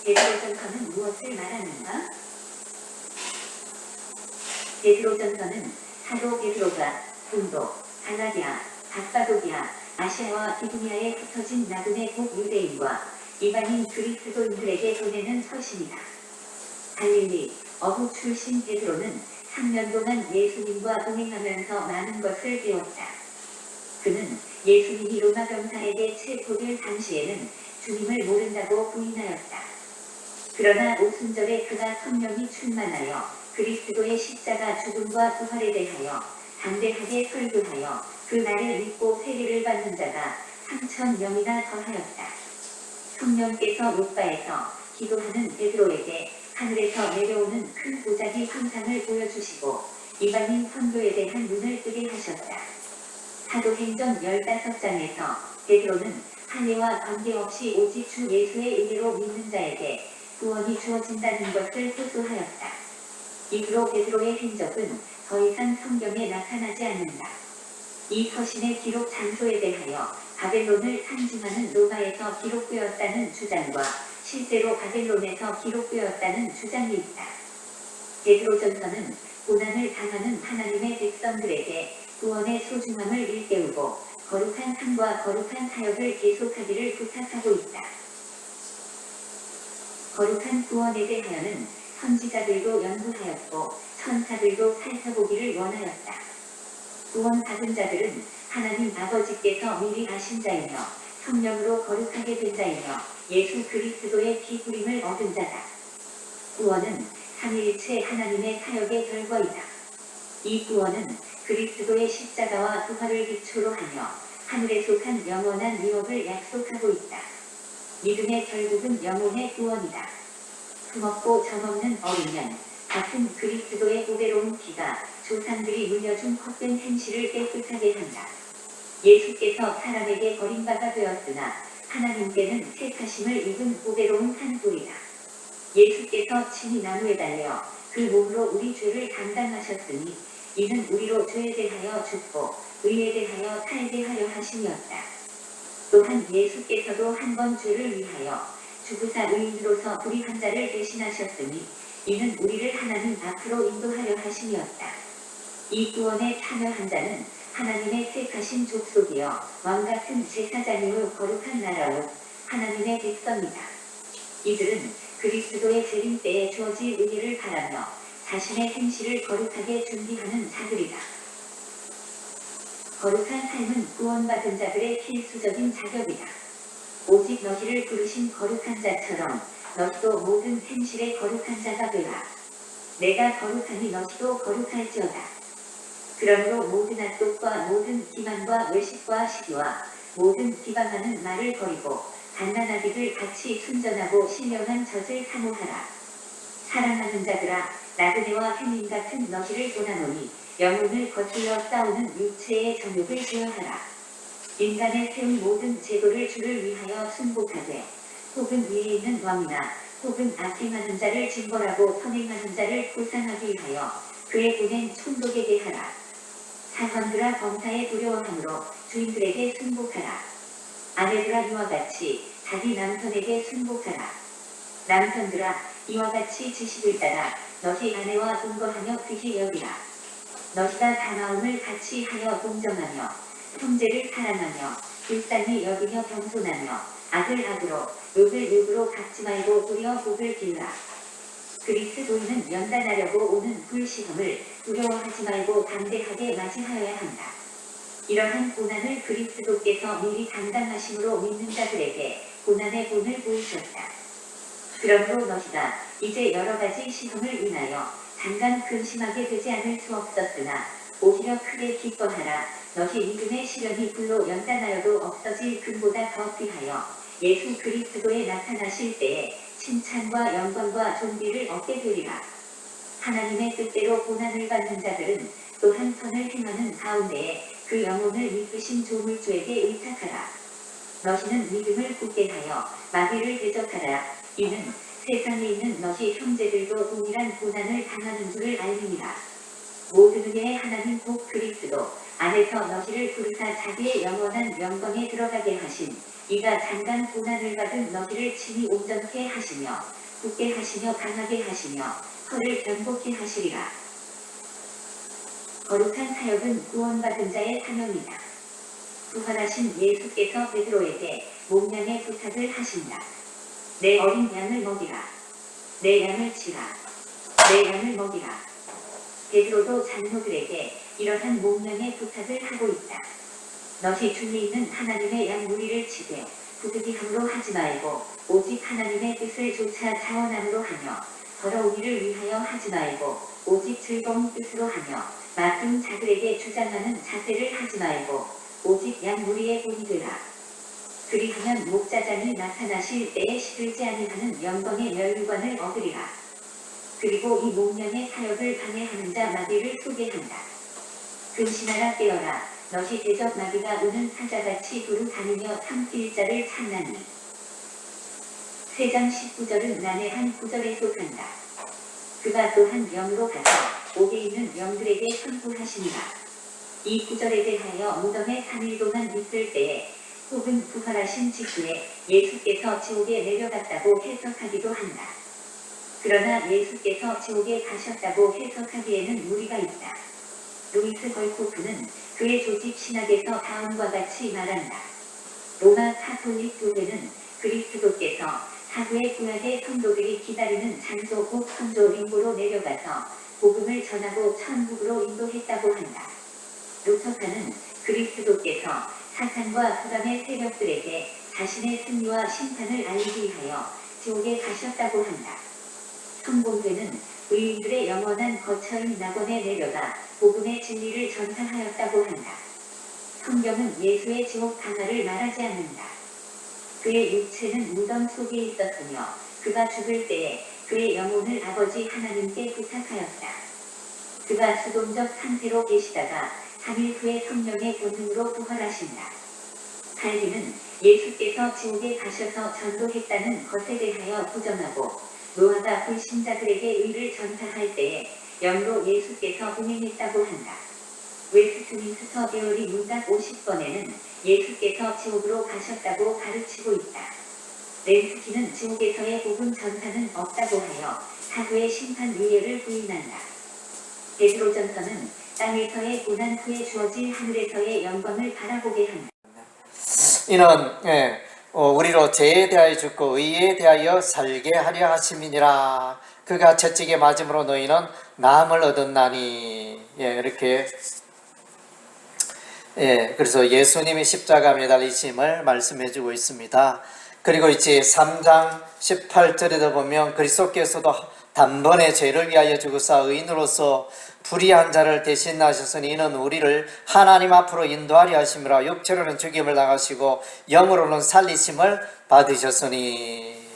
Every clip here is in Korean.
베드로전서는 무엇을 말하는가? 베드로전서는 사도 베드로가 본도, 갈라디아, 갑바도기아, 아시아와 비두니아에 흩어진 나그네 복 유대인과 이방인 그리스도인들에게 보내는 서신이다. 갈릴리, 어부 출신 베드로는 3년 동안 예수님과 동행하면서 많은 것을 배웠다. 그는 예수님이 로마 병사에게 체포될 당시에는 주님을 모른다고 부인하였다. 그러나 오순절에 그가 성령이 충만하여 그리스도의 십자가 죽음과 부활에 대하여 담대하게 설교하여 그 말을 믿고 세례를 받는 자가 3,000명이나 더하였다. 성령께서 높바에서 기도하는 베드로에게 하늘에서 내려오는 큰 보자기 환상을 보여주시고 이방인 선교에 대한 눈을 뜨게 하셨다. 사도행전 15장에서 베드로는 할례와 관계없이 오직 주 예수의 은혜로 믿는 자에게 구원이 주어진다는 것을 호소하였다. 이후로 베드로의 행적은 더 이상 성경에 나타나지 않는다. 이 서신의 기록 장소에 대하여 바벨론을 상징하는 로마에서 기록되었다는 주장과 실제로 바벨론에서 기록되었다는 주장이 있다. 베드로전서는 고난을 당하는 하나님의 백성들에게 구원의 소중함을 일깨우고 거룩한 삶과 거룩한 사역을 계속하기를 부탁하고 있다. 거룩한 구원에 대하여는 선지자들도 연구하였고 천사들도 살펴보기를 원하였다. 구원받은 자들은 하나님 아버지께서 미리 아신 자이며 성령으로 거룩하게 된 자이며 예수 그리스도의 피 부림을 얻은 자다. 구원은 삼위일체 하나님의 사역의 결과이다. 이 구원은 그리스도의 십자가와 부활을 기초로 하며 하늘에 속한 영원한 유업을 약속하고 있다. 믿음의 결국은 영혼의 구원이다. 흠없고 점없는 어린양, 같은 그리스도의 보배로운 피가 조상들이 물려준 헛된 행실을 깨끗하게 한다. 예수께서 사람에게 버림받아 되었으나 하나님께는 택하심을 입은 보배로운 한 돌이다. 예수께서 친히 나무에 달려 그 몸으로 우리 죄를 담당하셨으니 이는 우리로 죄에 대하여 죽고 의에 대하여 살게 하려 하심이었다. 또한 예수께서도 한 번 죄를 위하여 죽으사 의인으로서 불의한 자를 대신하셨으니 이는 우리를 하나님 앞으로 인도하려 하심이었다. 이 구원에 참여한 자는 하나님의 택하신 족속이여 왕같은 제사장이요 거룩한 나라요 하나님의 백성이다. 이들은 그리스도의 재림 때에 주어질 의를 바라며 자신의 행실을 거룩하게 준비하는 자들이다. 거룩한 삶은 구원받은 자들의 필수적인 자격이다. 오직 너희를 부르신 거룩한 자처럼 너희도 모든 행실에 거룩한 자가 되라. 내가 거룩하니 너희도 거룩할지어다. 그러므로 모든 악독과 모든 기만과 외식과 시기와 모든 비방하는 말을 버리고 갓난아기들 같이 순전하고 신령한 젖을 사모하라. 사랑하는 자들아, 나그네와 햇님 같은 너희를 보나노니 영혼을 거슬러 싸우는 육체의 정욕을 제어하라. 인간의 세운 모든 제도를 주를 위하여 순복하되 혹은 위에 있는 왕이나 혹은 악행하는 자를 징벌하고 선행하는 자를 불쌍하게 위하여 그의 보낸 총독에게 하라. 사관들아 범사에 두려워함으로 주인들에게 순복하라. 아내들아 이와 같이 자기 남편에게 순복하라. 남편들아 이와 같이 지식을 따라 너희 아내와 동거하며 귀히 여기라. 너희가 다 마음을 같이 하여 공정하며 형제를 사랑하며 불쌍히 여기며 겸손하며 악을 악으로 욕을 욕으로 갚지 말고 도리어 복을 빌라. 그리스도인은 연단하려고 오는 불시험을 두려워하지 말고 담대하게 맞이하여야 한다. 이러한 고난을 그리스도께서 미리 감당하심으로 믿는 자들에게 고난의 본을 보이셨다. 그러므로 너희가 이제 여러 가지 시험을 인하여 잠깐 근심하게 되지 않을 수 없었으나 오히려 크게 기뻐하라. 너희 믿음의 시련이 불로 연단하여도 없어질 금보다 더 귀하여 예수 그리스도에 나타나실 때에 칭찬과 영광과 존귀를 얻게 되리라. 하나님의 뜻대로 고난을 받는 자들은 또한 선을 행하는 가운데에 그 영혼을 이끄신 조물주에게 의탁하라. 너희는 믿음을 굳게 하여 마귀를 대적하라. 이는 세상에 있는 너희 형제들도 동일한 고난을 당하는 줄을 알미니라. 모든 은혜의 하나님 곧 그리스도 안에서 너희를 부르사 자기의 영원한 영광에 들어가게 하신 이가 장간 고난을 받은 너희를 친히 온전케 하시며 굳게 하시며 강하게 하시며 허를 견고케 하시리라. 거룩한 사역은 구원받은 자의 사명이다. 부활하신 예수께서 베드로에게 몸량의 부탁을 하신다. 내 어린 양을 먹이라. 내 양을 치라. 내 양을 먹이라. 베드로도 장로들에게 이러한 몸량의 부탁을 하고 있다. 너희 중에 있는 하나님의 양 무리를 치되 부득이함으로 하지 말고 오직 하나님의 뜻을 조차 자원함으로 하며 더러우기를 위하여 하지 말고 오직 즐거운 뜻으로 하며 맡은 자들에게 주장하는 잣대를 하지 말고 오직 양 무리의 본이 되라. 그리하면 목자장이 나타나실 때에 시들지 아니하는 영광의 멸류관을 얻으리라. 그리고 이 몸량의 사역을 방해하는 자 마귀를 소개한다. 근신하라 깨어라. 너희 대적 마귀가 오는 사자같이 두루 다니며 삼킬 자를 찾나니. 3장 19절은 난해한 구절에 속한다. 그가 또한 영으로 가서 옥에 있는 영들에게 선포하시니라. 이 구절에 대하여 무덤에 3일 동안 있을 때에 혹은 부활하신 직후에 예수께서 지옥에 내려갔다고 해석하기도 한다. 그러나 예수께서 지옥에 가셨다고 해석하기에는 무리가 있다. 루이스 걸코프는 그의 조직 신학에서 다음과 같이 말한다. 로마 카톨릭 교회는 그리스도께서 사후에 구약의 성도들이 기다리는 장소 곧 성조 림보로 내려가서 복음을 전하고 천국으로 인도했다고 한다. 루터파는 그리스도께서 사탄과 흑암의 세력들에게 자신의 승리와 심판을 알리기 위하여 지옥에 가셨다고 한다. 성공회는 의인들의 영원한 거처인 낙원에 내려가 복음의 진리를 전파하였다고 한다. 성경은 예수의 지옥 강화를 말하지 않는다. 그의 육체는 무덤 속에 있었으며 그가 죽을 때에 그의 영혼을 아버지 하나님께 부탁하였다. 그가 수동적 상태로 계시다가 3일 후에 성령의 본능으로 부활하신다. 칼빈은 예수께서 지옥에 가셔서 전도했다는 것에 대하여 부정하고 노아가 불신자들에게 의를 전파할 때에 영으로 예수께서 동행했다고 한다. 웨스트민스터 대어리 문답 50번에는 예수께서 지옥으로 가셨다고 가르치고 있다. 렌스키는 지옥에서의 복음 전파는 없다고 하여 사후의 심판 유예를 부인한다. 베드로전서는 땅에서의 고난 후에 주어질 하늘에서의 영광을 바라보게 한다. 이는 우리로 죄에 대하여 죽고 의에 대하여 살게 하려 하심이니라. 그가 채찍에 맞음으로 너희는 나음을 얻었나니. 이렇게 그래서 예수님이 십자가 매달리심을 말씀해주고 있습니다. 그리고 이제 3장 18절에도 보면 그리스도께서도 단번에 죄를 위하여 죽으사 의인으로서 불의한 자를 대신하셨으니 이는 우리를 하나님 앞으로 인도하려 하심이라. 육체로는 죽임을 당하시고 영으로는 살리심을 받으셨으니.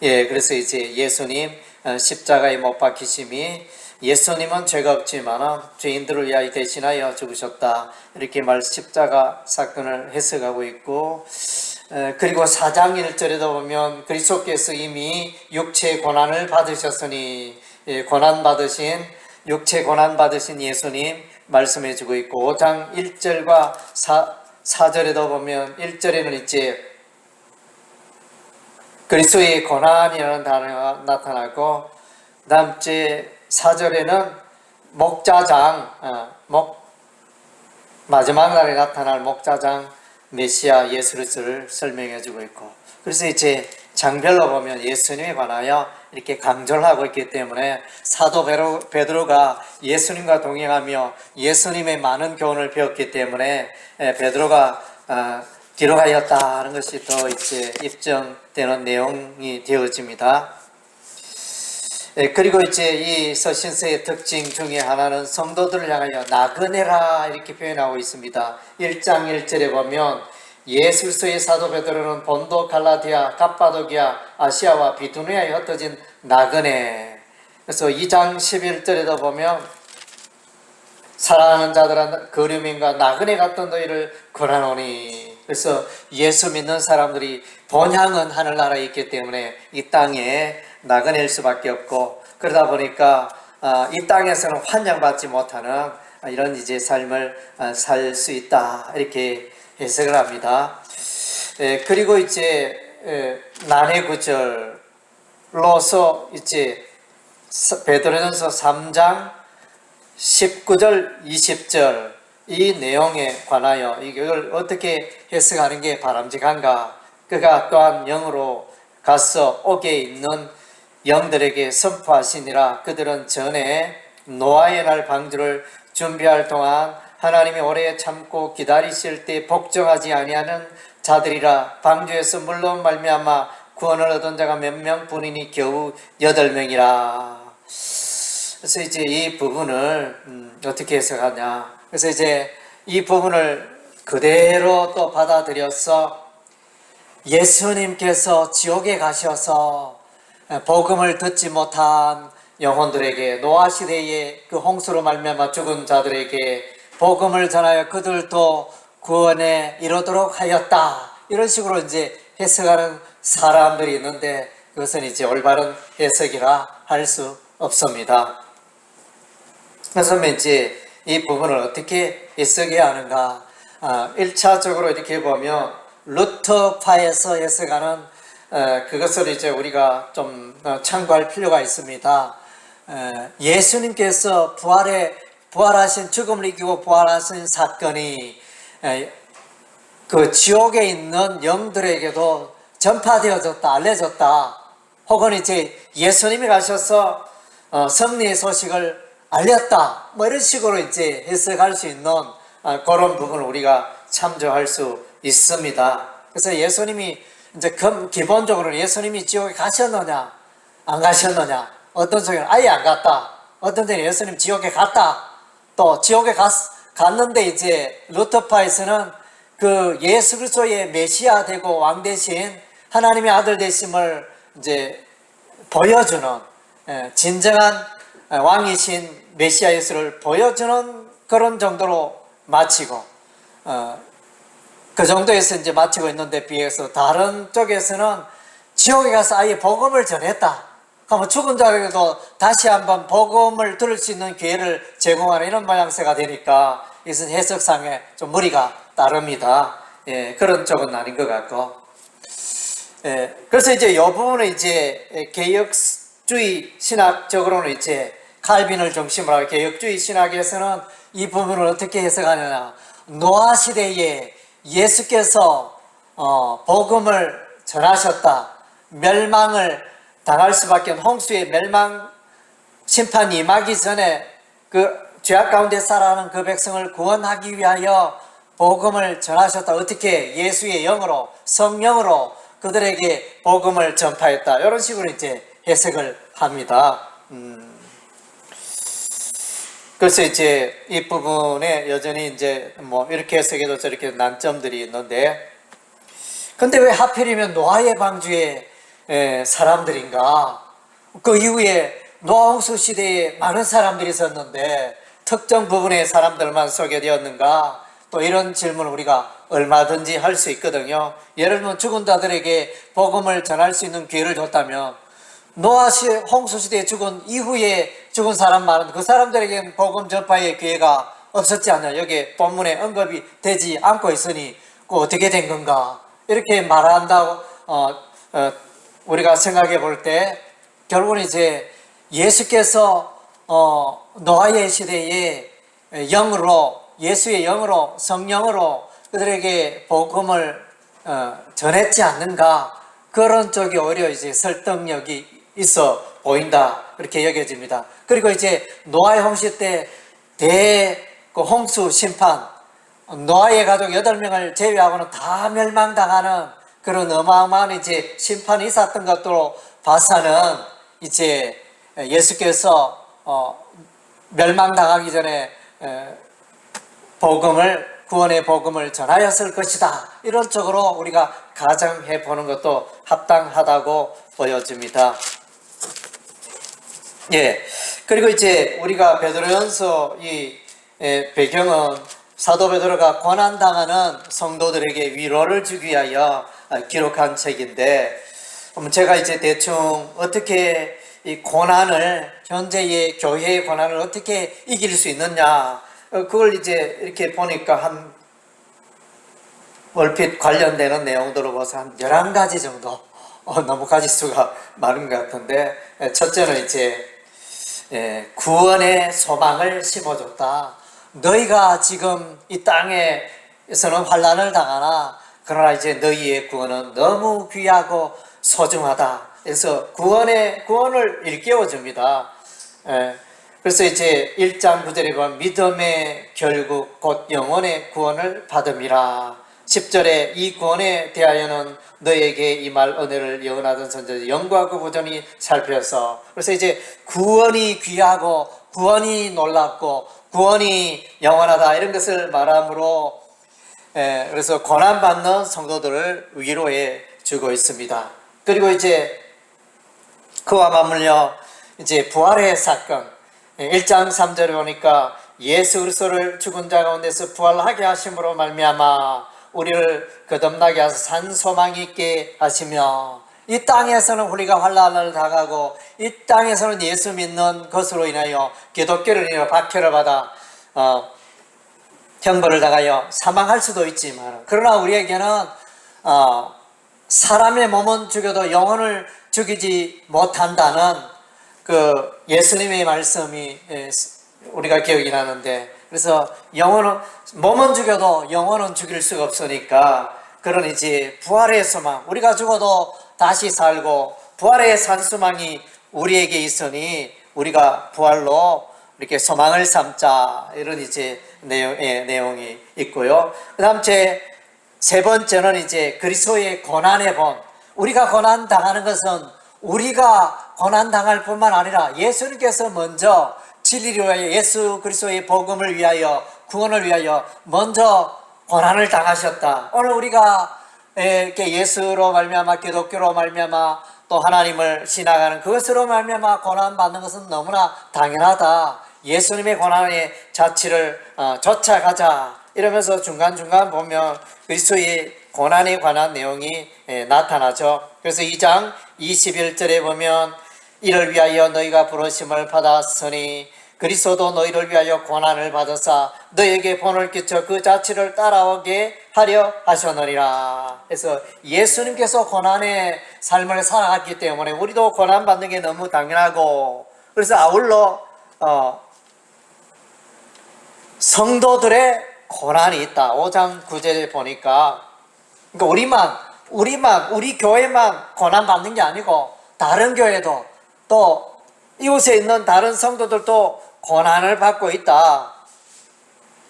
그래서 이제 예수님 십자가에 못 박히심이 예수님은 죄가 없지만 죄인들을 위하여 대신하여 죽으셨다. 이렇게 십자가 사건을 해석하고 있고, 그리고 4장 1절에도 보면 그리스도께서 이미 육체 고난을 받으셨으니 육체 고난 받으신 예수님 말씀해 주고 있고, 5장 1절과 4절에도 보면 1절에는 이제 그리스도의 고난이라는 단어가 나타나고, 그 다음 째 4절에는 목자장, 마지막 날에 나타날 목자장 메시아 예수 그리스도를 설명해 주고 있고, 그래서 이제 장별로 보면 예수님에 관하여 이렇게 강조를 하고 있기 때문에 사도 베드로가 예수님과 동행하며 예수님의 많은 교훈을 배웠기 때문에 베드로가 기록하였다는 것이 더 이제 입증되는 내용이 되어집니다. 그리고 이제 이 서신서의 특징 중에 하나는 성도들을 향하여 나그네라 이렇게 표현하고 있습니다. 1장 1절에 보면 예수의 사도 베드로는 본도, 갈라디아, 갑바도기아, 아시아와 비두니아에 흩어진 나그네. 그래서 2장 11절에도 보면 사랑하는 자들아 거류민과 나그네 같은 너희를 권하노니. 그래서 예수 믿는 사람들이 본향은 하늘나라에 있기 때문에 이 땅에 나그네일 수밖에 없고, 그러다 보니까 이 땅에서는 환영받지 못하는 이런 이제 삶을 살 수 있다 이렇게 해석을 합니다. 그리고 이제 난해 구절로서 이제 베드로전서 3장 19절 20절 이 내용에 관하여 이걸 어떻게 해석하는 게 바람직한가. 그가 또한 영으로 가서 옥에 있는 영들에게 선포하시니라. 그들은 전에 노아의 날 방주를 준비할 동안 하나님이 오래 참고 기다리실 때 복종하지 아니하는 자들이라. 방주에서 물로 말미암아 구원을 얻은 자가 몇 명뿐이니 겨우 8명이라. 그래서 이제 이 부분을 어떻게 해석하냐. 그래서 이제 이 부분을 그대로 또 받아들여서 예수님께서 지옥에 가셔서 복음을 듣지 못한 영혼들에게 노아 시대의 그 홍수로 말미암아 죽은 자들에게 복음을 전하여 그들도 구원에 이르도록 하였다. 이런 식으로 이제 해석하는 사람들이 있는데 그것은 이제 올바른 해석이라 할 수 없습니다. 그래서 이제 이 부분을 어떻게 해석해야 하는가? 1차적으로 이렇게 보면 루터파에서 해석하는 그것을 이제 우리가 좀 참고할 필요가 있습니다. 예수님께서 부활하신 죽음을 이기고 부활하신 사건이 그 지옥에 있는 영들에게도 전파되어졌다, 알려졌다. 혹은 이제 예수님이 가셔서 승리의 소식을 알렸다. 뭐 이런 식으로 이제 해석할 수 있는 그런 부분을 우리가 참조할 수 있습니다. 그래서 예수님이 이제 기본적으로 예수님이 지옥에 가셨느냐, 안 가셨느냐. 어떤 쪽에는 아예 안 갔다. 어떤 데는 예수님 지옥에 갔다. 또 지옥에 갔는데 이제 루터파에서는 그 예수 그리스도의 메시아 되고 왕 대신 하나님의 아들 되심을 이제 보여주는 진정한 왕이신 메시아 예수를 보여주는 그런 정도로 마치고 그 정도에서 이제 마치고 있는데 비해서 다른 쪽에서는 지옥에 가서 아예 복음을 전했다. 그러면 죽은 자에게도 다시 한번 복음을 들을 수 있는 기회를 제공하는 이런 모양새가 되니까 이것은 해석상에 좀 무리가 따릅니다. 그런 쪽은 아닌 것 같고. 그래서 이제 이 부분은 이제 개혁주의 신학적으로는 이제 칼빈을 중심으로 하고 개혁주의 신학에서는 이 부분을 어떻게 해석하느냐. 노아 시대에 예수께서 복음을 전하셨다. 멸망을 당할 수밖에 없는 홍수의 멸망 심판이 임하기 전에 그 죄악 가운데 살아가는 그 백성을 구원하기 위하여 복음을 전하셨다. 어떻게? 예수의 영으로, 성령으로 그들에게 복음을 전파했다. 이런 식으로 이제 해석을 합니다. 그래서 이제 이 부분에 여전히 이제 뭐 이렇게 해석해도 저렇게 난점들이 있는데, 근데 왜 하필이면 노아의 방주에 사람들인가? 그 이후에 노아 홍수 시대에 많은 사람들이 있었는데 특정 부분의 사람들만 소개되었는가? 또 이런 질문을 우리가 얼마든지 할 수 있거든요. 예를 들면 죽은 자들에게 복음을 전할 수 있는 기회를 줬다면 노아 홍수 시대에 죽은 이후에 죽은 사람 많은 그 사람들에게는 복음 전파의 기회가 없었지 않냐. 여기에 본문에 언급이 되지 않고 있으니 그 어떻게 된 건가? 이렇게 말한다고 우리가 생각해 볼 때 결국은 이제 예수께서 노아의 시대에 영으로 예수의 영으로 성령으로 그들에게 복음을 전했지 않는가. 그런 쪽이 오히려 이제 설득력이 있어 보인다. 그렇게 여겨집니다. 그리고 이제 노아의 홍수 때 그 홍수 심판, 노아의 가족 8명을 제외하고는 다 멸망당하는 그런 어마어마한 이제 심판이 있었던 것으로 봐서는 이제 예수께서 멸망당하기 전에 구원의 복음을 전하였을 것이다. 이런 쪽으로 우리가 가정해 보는 것도 합당하다고 보여집니다. 그리고 이제 우리가 베드로전서 이 배경은 사도 베드로가 고난당하는 성도들에게 위로를 주기 위하여 기록한 책인데, 그럼 제가 이제 대충 어떻게 이 고난을, 현재의 교회의 고난을 어떻게 이길 수 있느냐, 그걸 이제 이렇게 보니까 한 얼핏 관련되는 내용들을 봐서 한 11가지 정도, 너무 가지수가 많은 것 같은데, 첫째는 이제 구원의 소망을 심어줬다. 너희가 지금 이 땅에서는 환난을 당하나 그러나 이제 너희의 구원은 너무 귀하고 소중하다. 그래서 구원을 일깨워줍니다. 그래서 이제 1장 9절에 보면 믿음의 결국 곧 영원의 구원을 받음이라. 10절에 이 구원에 대하여는 너에게 임할 은혜를 예언하던 선지자 영과그 보존이 살펴서, 그래서 이제 구원이 귀하고 구원이 놀랍고 구원이 영원하다 이런 것을 말함으로, 그래서 고난받는 성도들을 위로해 주고 있습니다. 그리고 이제 그와 맞물려 이제 부활의 사건, 1장 3절에 보니까 예수 그리스도를 죽은 자 가운데서 부활하게 하심으로 말미암아 우리를 거듭나게 하사 산 소망이 있게 하시며, 이 땅에서는 우리가 환난을 당하고 이 땅에서는 예수 믿는 것으로 인하여 기독교를 인하여 박해를 받아 형벌을 당하여 사망할 수도 있지만, 그러나 우리에게는 사람의 몸은 죽여도 영혼을 죽이지 못한다는 그 예수님의 말씀이 우리가 기억이 나는데, 그래서 몸은 죽여도 영혼은 죽일 수가 없으니까, 그런 이제 부활의 소망, 우리가 죽어도 다시 살고 부활의 산소망이 우리에게 있으니 우리가 부활로 이렇게 소망을 삼자, 이런 이제 내용이 있고요. 그 다음 세 번째는 이제 그리스도의 고난의 본. 우리가 고난 당하는 것은 우리가 고난 당할 뿐만 아니라 예수님께서 먼저 진리를 위하여, 예수 그리스도의 복음을 위하여, 구원을 위하여 먼저 고난을 당하셨다. 오늘 우리가 이렇게 예수로 말미암아, 기독교로 말미암아, 또 하나님을 신앙하는 그것으로 말미암아 고난 받는 것은 너무나 당연하다. 예수님의 고난의 자취를 쫓아가자, 이러면서 중간중간 보면 그리스도의 고난에 관한 내용이 나타나죠. 그래서 2장 21절에 보면 이를 위하여 너희가 부르심을 받았으니 그리스도도 너희를 위하여 고난을 받으사 너희에게 본을 끼쳐 그 자취를 따라오게 하려 하셨느니라. 그래서 예수님께서 고난의 삶을 살아갔기 때문에 우리도 고난 받는 게 너무 당연하고, 그래서 아울러 성도들의 고난이 있다. 5장 9절에 보니까, 그러니까 우리 교회만 고난 받는 게 아니고 다른 교회도, 또 이곳에 있는 다른 성도들도 고난을 받고 있다.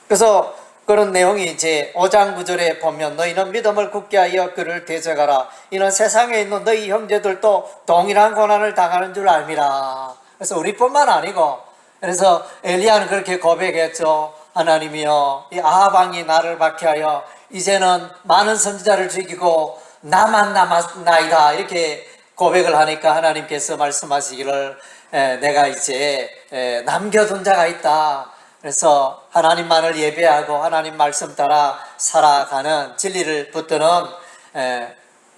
그래서 그런 내용이 이제 5장 9절에 보면 너희는 믿음을 굳게 하여 그를 대적하라. 이는 세상에 있는 너희 형제들도 동일한 고난을 당하는 줄 알미라. 그래서 우리뿐만 아니고, 그래서 엘리야는 그렇게 고백했죠. 하나님이여, 이 아합 왕이 나를 박해하여 이제는 많은 선지자를 죽이고 나만 남았나이다, 이렇게 고백을 하니까 하나님께서 말씀하시기를 내가 이제 남겨둔 자가 있다. 그래서 하나님만을 예배하고 하나님 말씀 따라 살아가는, 진리를 붙드는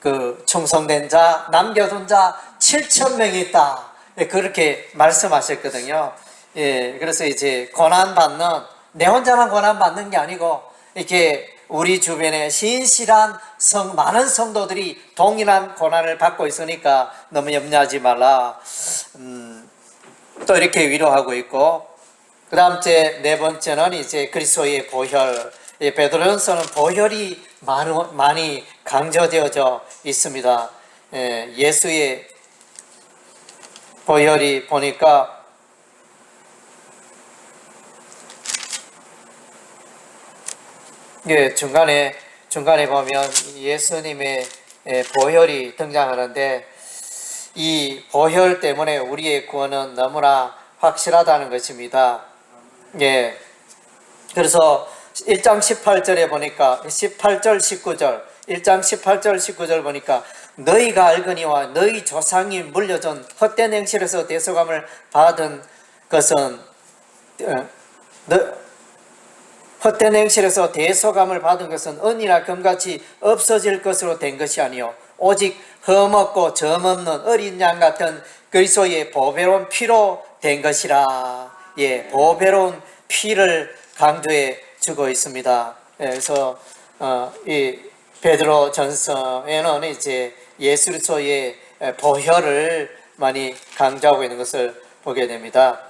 그 충성된 자, 남겨둔 자 7,000명이 있다. 그렇게 말씀하셨거든요. 그래서 이제 고난받는, 내 혼자만 고난받는 게 아니고 이렇게 우리 주변에 신실한 많은 성도들이 동일한 고난을 받고 있으니까 너무 염려하지 말라. 또 이렇게 위로하고 있고, 그 다음 네 번째는 이제 그리스도의 보혈. 베드로전서는 보혈이 많이 강조되어져 있습니다. 예수의 보혈이 보니까 중간에 보면 예수님의 보혈이 등장하는데, 이 보혈 때문에 우리의 구원은 너무나 확실하다는 것입니다. 그래서 1장 18절에 보니까 18절 19절 1장 18절 19절 보니까 너희가 알거니와 너희 조상이 물려준 헛된 행실에서 대속함을 받은 것은 헛된 행실에서 대속함을 받은 것은 은이나 금같이 없어질 것으로 된 것이 아니요 오직 흠없고 점없는 어린 양 같은 그리스도의 보배로운 피로 된 것이라. 예, 보배로운 피를 강조해 주고 있습니다. 예, 그래서 이 베드로 전서에는 이제 예수 그리스도의 보혈을 많이 강조하고 있는 것을 보게 됩니다.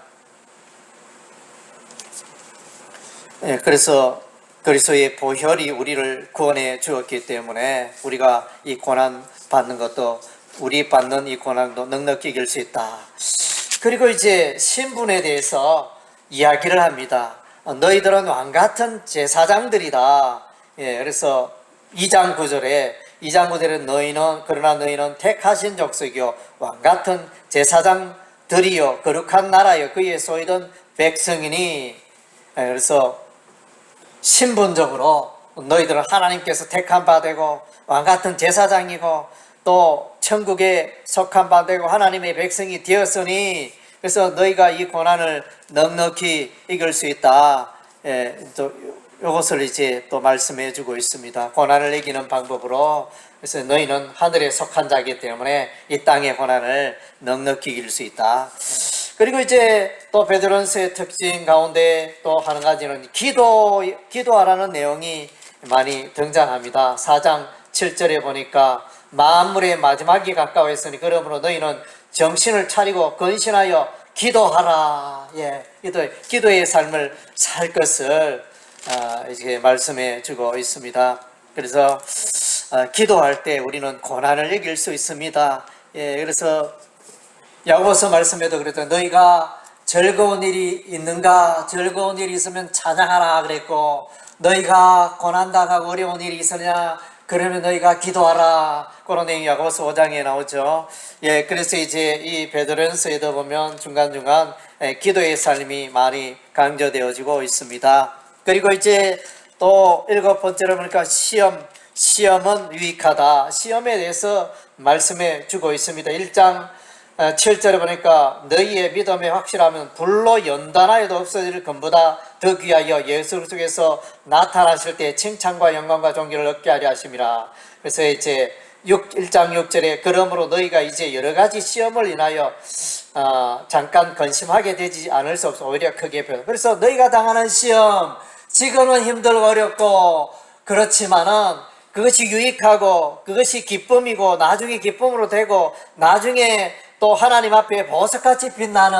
예, 그래서 그리스도의 보혈이 우리를 구원해 주었기 때문에 우리가 이 고난 받는 것도, 우리 받는 이 고난도 넉넉히 이길 수 있다. 그리고 이제 신분에 대해서 이야기를 합니다. 너희들은 왕같은 제사장들이다. 예, 그래서 2장 9절에 너희는, 그러나 너희는 택하신 족속이요 왕같은 제사장들이요 거룩한 나라요 그의 소유된 백성이니. 예, 그래서 신분적으로 너희들은 하나님께서 택한 바 되고 왕같은 제사장이고 또 천국에 속한 바 되고 하나님의 백성이 되었으니, 그래서 너희가 이 고난을 넉넉히 이길 수 있다. 예, 또 이것을 이제 또 말씀해 주고 있습니다. 고난을 이기는 방법으로. 그래서 너희는 하늘에 속한 자이기 때문에 이 땅의 고난을 넉넉히 이길 수 있다. 그리고 이제 또 베드로전서의 특징 가운데 또 한 가지는 기도하라는 내용이 많이 등장합니다. 4장 7절에 보니까 만물의 마지막이 가까워했으니 그러므로 너희는 정신을 차리고 근신하여 기도하라. 예, 기도의 삶을 살 것을 이렇게 말씀해 주고 있습니다. 그래서 기도할 때 우리는 고난을 이길 수 있습니다. 예, 그래서 야고보서 말씀에도 그랬죠. 너희가 즐거운 일이 있는가? 즐거운 일이 있으면 찬양하라 그랬고, 너희가 고난당하고 어려운 일이 있으냐? 그러면 너희가 기도하라. 그런 내용이 야고보서 5장에 나오죠. 예, 그래서 이제 이 베드로전서에도 보면 중간중간 기도의 삶이 많이 강조되어지고 있습니다. 그리고 이제 또 7번째로 보니까 시험은 유익하다. 시험에 대해서 말씀해 주고 있습니다. 1장 7절에 보니까 너희의 믿음에 확실하면 불로 연단하여도 없어질 것보다 더 귀하여 예수 그리스도께서 나타나실 때 칭찬과 영광과 존귀를 얻게 하려 하심이라. 그래서 이제 1장 6절에 그러므로 너희가 이제 여러 가지 시험을 인하여 잠깐 근심하게 되지 않을 수 없어 오히려 크게 배워. 그래서 너희가 당하는 시험, 지금은 힘들고 어렵고 그렇지만은 그것이 유익하고 그것이 기쁨이고 나중에 기쁨으로 되고 나중에 또 하나님 앞에 보석같이 빛나는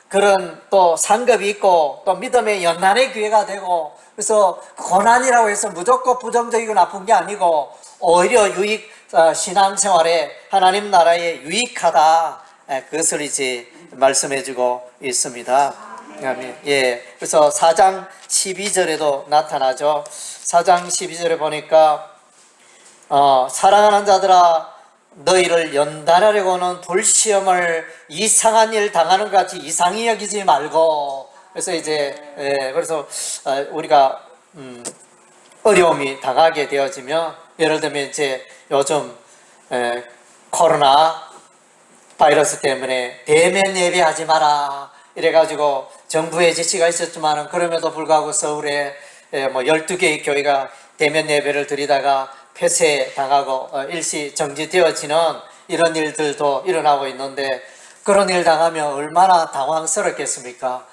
그런 또 상급이 있고 또 믿음의 연단의 기회가 되고, 그래서 고난이라고 해서 무조건 부정적이고 나쁜 게 아니고 오히려 신앙생활에 하나님 나라에 유익하다. 그것을 이제 말씀해 주고 있습니다. 예, 그래서 4장 12절에도 나타나죠. 4장 12절에 보니까 사랑하는 자들아 너희를 연단하려고 하는 불시험을 이상한 일 당하는 것 같이 이상히 여기지 말고. 그래서 이제 그래서 우리가 어려움이 당하게 되어지면, 예를 들면 이제 요즘 코로나 바이러스 때문에 대면 예배하지 마라 이래가지고 정부의 지시가 있었지만은 그럼에도 불구하고 서울에 뭐 12개의 교회가 대면 예배를 드리다가 폐쇄당하고 일시 정지되어지는 이런 일들도 일어나고 있는데, 그런 일 당하면 얼마나 당황스럽겠습니까?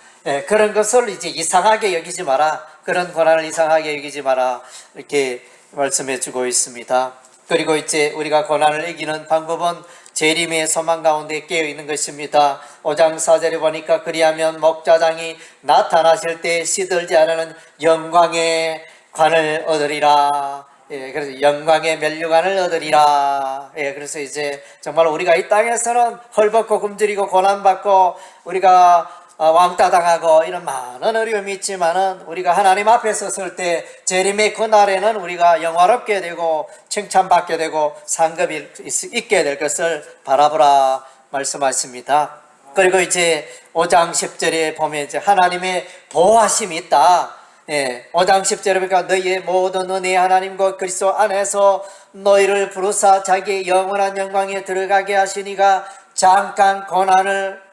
그런 것을 이제 이상하게 여기지 마라, 그런 고난을 이상하게 여기지 마라 이렇게 말씀해 주고 있습니다. 그리고 이제 우리가 고난을 이기는 방법은 재림의 소망 가운데 깨어 있는 것입니다. 5장 4절에 보니까 그리하면 목자장이 나타나실 때 시들지 않는 영광의 관을 얻으리라. 예, 그래서 영광의 면류관을 얻으리라. 예, 그래서 이제 정말 우리가 이 땅에서는 헐벗고 굶주리고 고난받고 우리가 왕따 당하고 이런 많은 어려움이 있지만은 우리가 하나님 앞에 섰을 때 재림의 그날에는 우리가 영화롭게 되고 칭찬받게 되고 상급이 있게 될 것을 바라보라 말씀하십니다. 그리고 이제 5장 10절에 보면 이제 하나님의 보호하심이 있다. 예, 5장 10절에 보니까 너희의 모든 은혜의 하나님과 그리스도 안에서 너희를 부르사 자기의 영원한 영광에 들어가게 하시니가 잠깐 고난을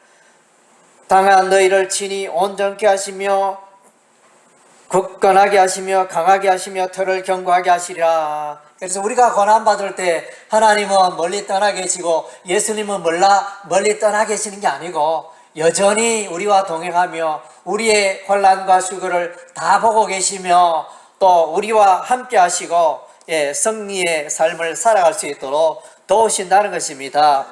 당한 너희를 친히 온전케 하시며 굳건하게 하시며 강하게 하시며 털을 견고하게 하시리라. 그래서 우리가 고난받을 때 하나님은 멀리 떠나 계시고 예수님은 멀리 떠나 계시는 게 아니고 여전히 우리와 동행하며 우리의 환난과 수고를 다 보고 계시며 또 우리와 함께 하시고 승리의 삶을 살아갈 수 있도록 도우신다는 것입니다.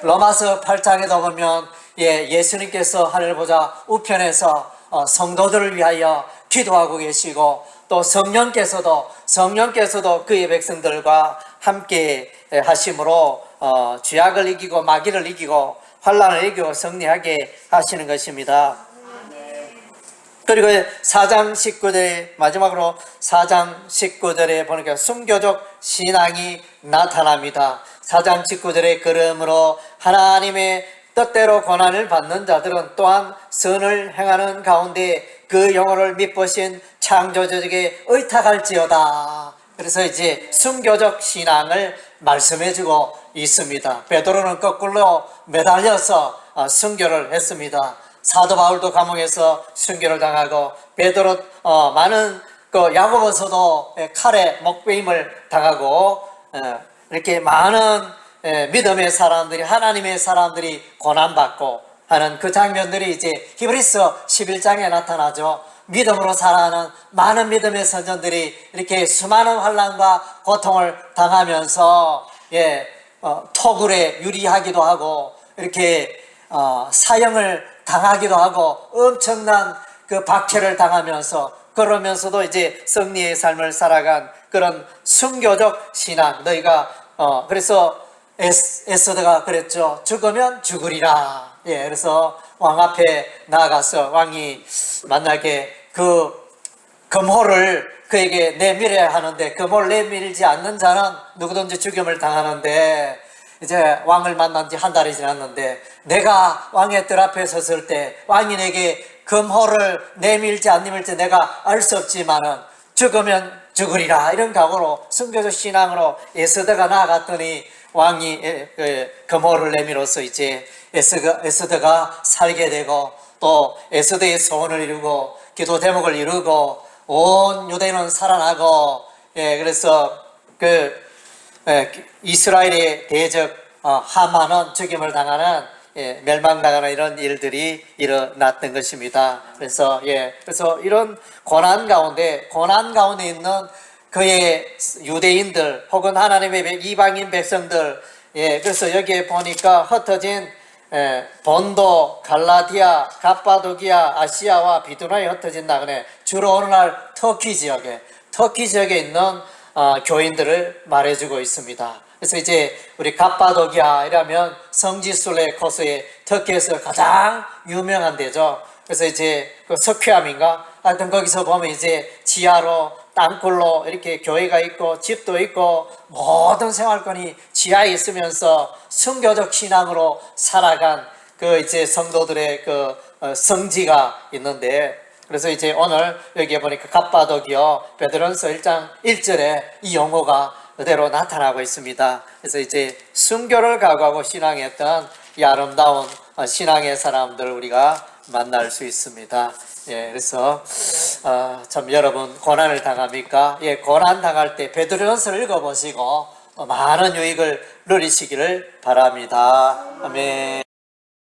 로마서 8장에도 보면 예수님께서 하늘 보좌 우편에서 성도들을 위하여 기도하고 계시고 또 성령께서도 그의 백성들과 함께 하심으로 죄악을 이기고 마귀를 이기고 환난을 이기고 승리하게 하시는 것입니다. 그리고 4장 19절에 마지막으로 4장 19절에 보니까 순교적 신앙이 나타납니다. 4장 19절에 그러므로 하나님의 뜻대로 고난을 받는 자들은 또한 선을 행하는 가운데 그 영혼을 믿으신 창조주에게 의탁할지어다. 그래서 이제 순교적 신앙을 말씀해주고 있습니다. 베드로는 거꾸로 매달려서 순교를 했습니다. 사도 바울도 감옥에서 순교를 당하고 베드로 많은 야고보서도 칼에 목베임을 당하고 이렇게 많은 믿음의 사람들이 하나님의 사람들이 고난받고 하는 그 장면들이 이제 히브리서 11장에 나타나죠. 믿음으로 살아가는 많은 믿음의 선전들이 이렇게 수많은 환난과 고통을 당하면서 토굴에 유리하기도 하고 이렇게 사형을 당하기도 하고 엄청난 그 박해를 당하면서 그러면서도 이제 승리의 삶을 살아간 그런 순교적 신앙. 너희가 그래서 에스더가 그랬죠. 죽으면 죽으리라. 그래서 왕 앞에 나아가서 왕이 만약에 그 금호를 그에게 내밀어야 하는데 금호를 내밀지 않는 자는 누구든지 죽임을 당하는데 이제 왕을 만난 지 한 달이 지났는데 내가 왕의 뜰 앞에 섰을 때 왕이 내게 금호를 내밀지 안 내밀지 내가 알 수 없지만은 죽으면 죽으리라 이런 각오로 순교적 신앙으로 에스더가 나아갔더니 왕이 금호를 내밀어서 이제 에스더가 살게 되고 또 에스더의 소원을 이루고 기도 대목을 이루고 온 유대인은 살아나고 그래서 이스라엘의 대적 하만은 죽임을 당하는 멸망당하는 이런 일들이 일어났던 것입니다. 그래서 이런 고난 가운데 있는 그의 유대인들 혹은 하나님의 이방인 백성들 그래서 여기에 보니까 흩어진 본도, 갈라디아, 갑바도기아, 아시아와 비두나에 흩어진 나그네 주로 오늘날 터키 지역에 있는 교인들을 말해주고 있습니다. 그래서 이제 우리 갑바도기아 이라면 성지순례 코스에 터키에서 가장 유명한 데죠. 그래서 이제 그 석회암인가 하여튼 거기서 보면 이제 지하로 땅굴로 이렇게 교회가 있고 집도 있고 모든 생활권이 지하에 있으면서 순교적 신앙으로 살아간 그 이제 성도들의 그 성지가 있는데 그래서 이제 오늘 여기에 보니까 갑바도기요 베드로전서 1장 1절에 이 용어가 그대로 나타나고 있습니다. 그래서 이제 순교를 각오하고 신앙했던 이 아름다운 신앙의 사람들을 우리가 만날 수 있습니다. 그래서 참 여러분 고난을 당합니까? 고난 당할 때 베드로전서를 읽어보시고 많은 유익을 누리시기를 바랍니다. 아멘.